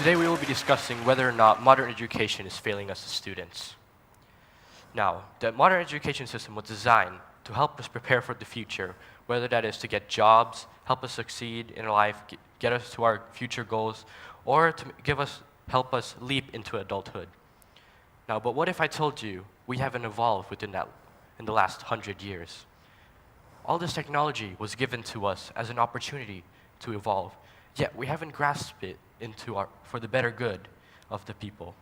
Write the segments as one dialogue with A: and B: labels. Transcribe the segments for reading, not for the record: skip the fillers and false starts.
A: Today we will be discussing whether or not modern education is failing us as students. Now, the modern education system was designed to help us prepare for the future, whether that is to get jobs, help us succeed in life, get us to our future goals, or to help us leap into adulthood. Now, but what if I told you we haven't evolved within that in the last 100 years? All this technology was given to us as an opportunity to evolve, yet we haven't grasped it for the better good of the people.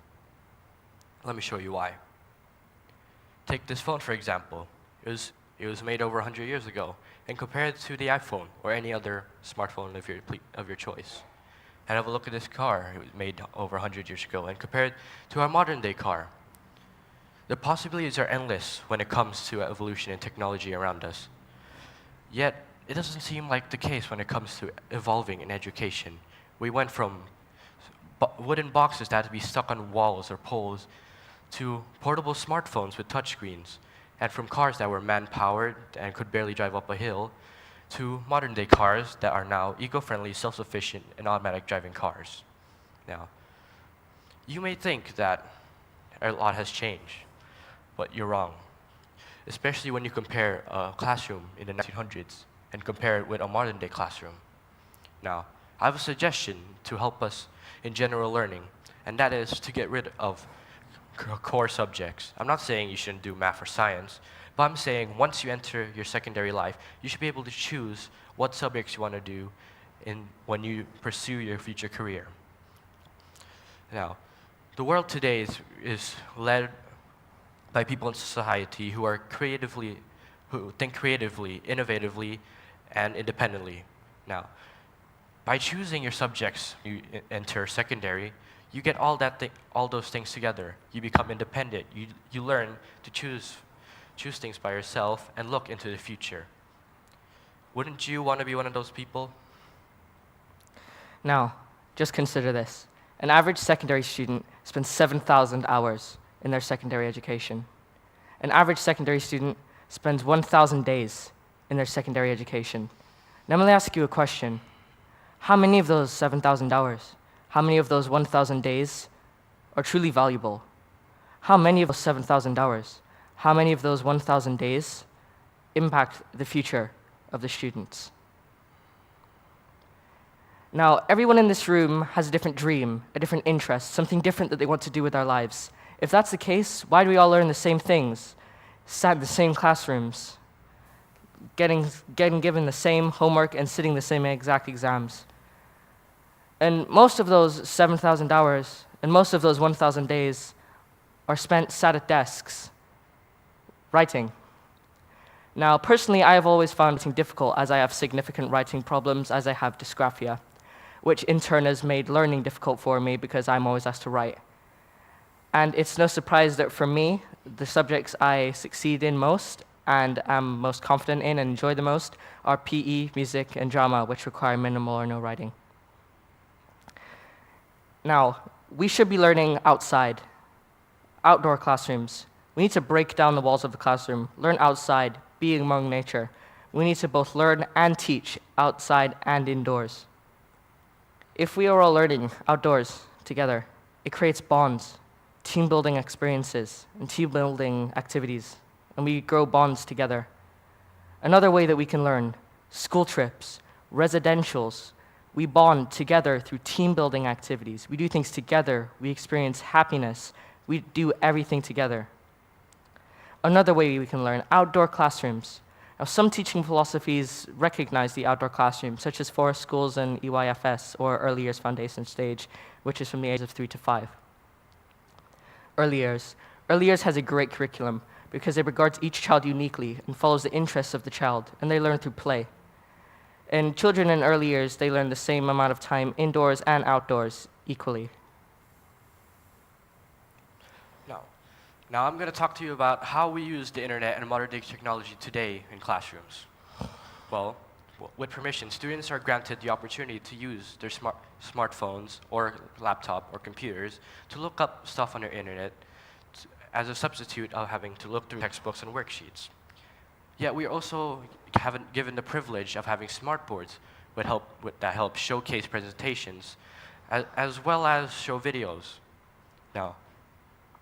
A: Let me show you why. Take this phone, for example. It was made over 100 years ago, and compare it to the iPhone or any other smartphone of your choice. And have a look at this car. It was made over 100 years ago, and compare it to our modern-day car. The possibilities are endless when it comes to evolution and technology around us. Yet, it doesn't seem like the case when it comes to evolving in education. We went from wooden boxes that had to be stuck on walls or poles to portable smartphones with touchscreens, and from cars that were man-powered and could barely drive up a hill to modern-day cars that are now eco-friendly, self-sufficient, and automatic driving cars. Now, you may think that a lot has changed, but you're wrong, especially when you compare a classroom in the 1900s and compare it with a modern-day classroom. Now, I have a suggestion to help us in general learning, and that is to get rid of core subjects. I'm not saying you shouldn't do math or science, but I'm saying once you enter your secondary life, you should be able to choose what subjects you want to do when you pursue your future career. Now, the world today is led by people in society who think creatively, innovatively, and independently. Now, by choosing your subjects you enter secondary, you get all those things together. You become independent. You learn to choose things by yourself and look into the future. Wouldn't you want to be one of those people?
B: Now, just consider this. An average secondary student spends 7,000 hours in their secondary education. An average secondary student spends 1,000 days in their secondary education. Now, let me ask you a question. How many of those 7,000 hours, how many of those 1,000 days are truly valuable? How many of those 7,000 hours, how many of those 1,000 days impact the future of the students? Now, everyone in this room has a different dream, a different interest, something different that they want to do with their lives. If that's the case, why do we all learn the same things, sat in the same classrooms, getting given the same homework and sitting the same exact exams? And most of those 7,000 hours and most of those 1,000 days are spent sat at desks, writing. Now, personally, I have always found writing difficult as I have significant writing problems, as I have dysgraphia, which in turn has made learning difficult for me because I'm always asked to write. And it's no surprise that for me, the subjects I succeed in most and am most confident in and enjoy the most are PE, music, and drama, which require minimal or no writing. Now, we should be learning outside, outdoor classrooms. We need to break down the walls of the classroom, learn outside, be among nature. We need to both learn and teach outside and indoors. If we are all learning outdoors together, it creates bonds, team-building experiences, and team-building activities, and we grow bonds together. Another way that we can learn, school trips, residentials. We bond together through team-building activities. We do things together. We experience happiness. We do everything together. Another way we can learn, outdoor classrooms. Now, some teaching philosophies recognize the outdoor classroom, such as forest schools and EYFS, or Early Years Foundation Stage, which is from the ages of 3 to 5. Early Years has a great curriculum because it regards each child uniquely and follows the interests of the child, and they learn through play. And children in early years, they learn the same amount of time indoors and outdoors equally.
A: Now I'm going to talk to you about how we use the internet and modern-day technology today in classrooms. Well, with permission, students are granted the opportunity to use their smartphones or laptop or computers to look up stuff on the internet as a substitute of having to look through textbooks and worksheets. Yet we also given the privilege of having smartboards that help showcase presentations as well as show videos. Now,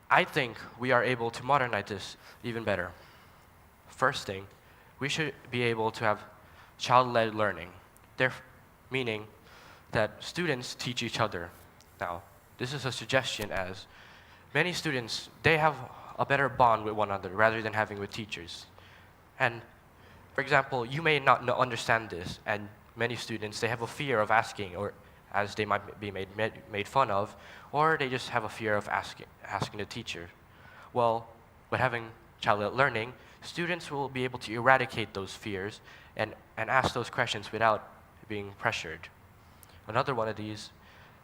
A: I think we are able to modernize this even better. First thing, we should be able to have child-led learning, meaning that students teach each other. Now, this is a suggestion as many students, they have a better bond with one another rather than having with teachers. And for example, you may not understand this, and many students, they have a fear of asking, or as they might be made fun of, or they just have a fear of asking the teacher. Well, with having child-led learning, students will be able to eradicate those fears and ask those questions without being pressured. Another one of these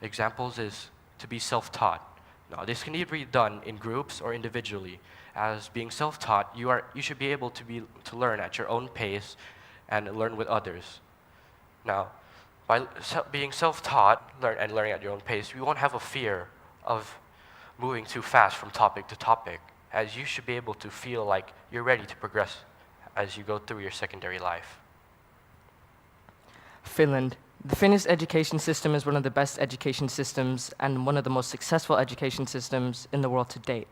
A: examples is to be self-taught. Now, this can either be done in groups or individually. As being self-taught, you should be able to learn at your own pace and learn with others. Now, by being self-taught and learning at your own pace, you won't have a fear of moving too fast from topic to topic, as you should be able to feel like you're ready to progress as you go through your secondary life.
B: Finland. The Finnish education system is one of the best education systems and one of the most successful education systems in the world to date.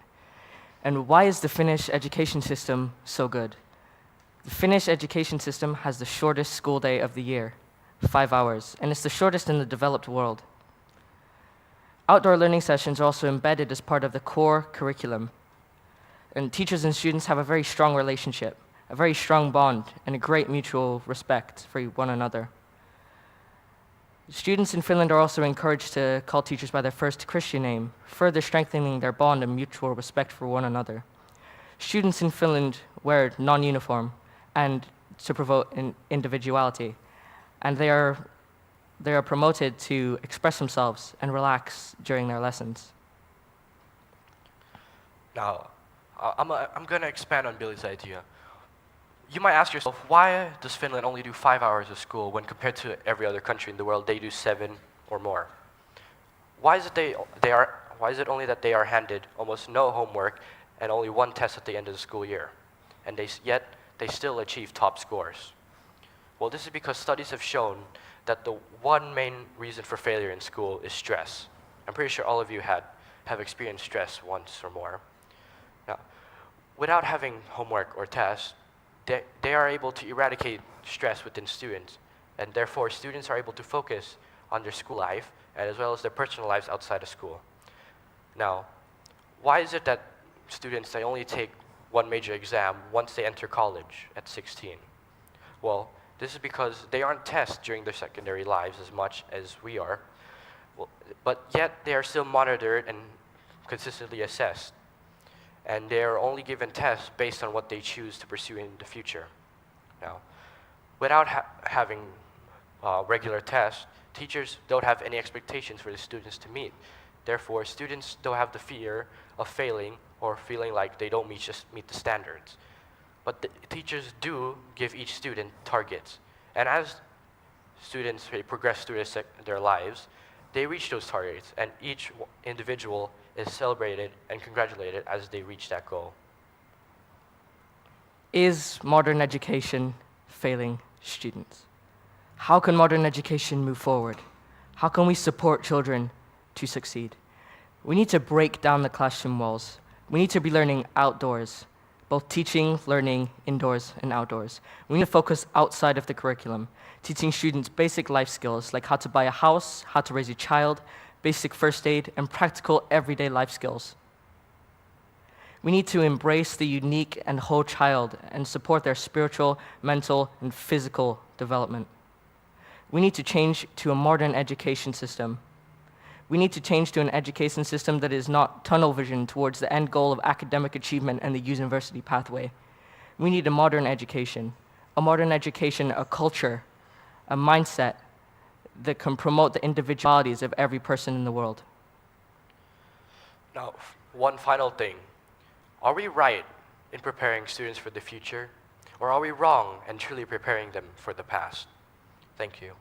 B: And why is the Finnish education system so good? The Finnish education system has the shortest school day of the year, 5 hours, and it's the shortest in the developed world. Outdoor learning sessions are also embedded as part of the core curriculum. And teachers and students have a very strong relationship, a very strong bond, and a great mutual respect for one another. Students in Finland are also encouraged to call teachers by their first Christian name, further strengthening their bond and mutual respect for one another. Students in Finland wear non-uniform and to promote individuality, and they are promoted to express themselves and relax during their lessons.
A: Now, I'm going to expand on Billy's idea. You might ask yourself, why does Finland only do 5 hours of school when compared to every other country in the world, they do 7 or more? Why is it only that they are handed almost no homework and only one test at the end of the school year, and yet they still achieve top scores? Well, this is because studies have shown that the one main reason for failure in school is stress. I'm pretty sure all of you have experienced stress once or more. Now, without having homework or tests, they are able to eradicate stress within students, and therefore students are able to focus on their school life and as well as their personal lives outside of school. Now, why is it that students, they only take one major exam once they enter college at 16? Well, this is because they aren't tested during their secondary lives as much as we are, but yet they are still monitored and consistently assessed. And they are only given tests based on what they choose to pursue in the future. Now, without having regular tests, teachers don't have any expectations for the students to meet. Therefore, students don't have the fear of failing or feeling like they don't meet the standards. But the teachers do give each student targets. And as students progress through their lives, they reach those targets, and each individual is celebrated and congratulated as they reach that goal.
B: Is modern education failing students? How can modern education move forward? How can we support children to succeed? We need to break down the classroom walls. We need to be learning outdoors, both teaching, learning indoors and outdoors. We need to focus outside of the curriculum, teaching students basic life skills like how to buy a house, how to raise a child, basic first aid, and practical everyday life skills. We need to embrace the unique and whole child and support their spiritual, mental, and physical development. We need to change to a modern education system. We need to change to an education system that is not tunnel vision towards the end goal of academic achievement and the university pathway. We need a modern education, a culture, a mindset that can promote the individualities of every person in the world.
A: Now, one final thing. Are we right in preparing students for the future, or are we wrong and truly preparing them for the past? Thank you.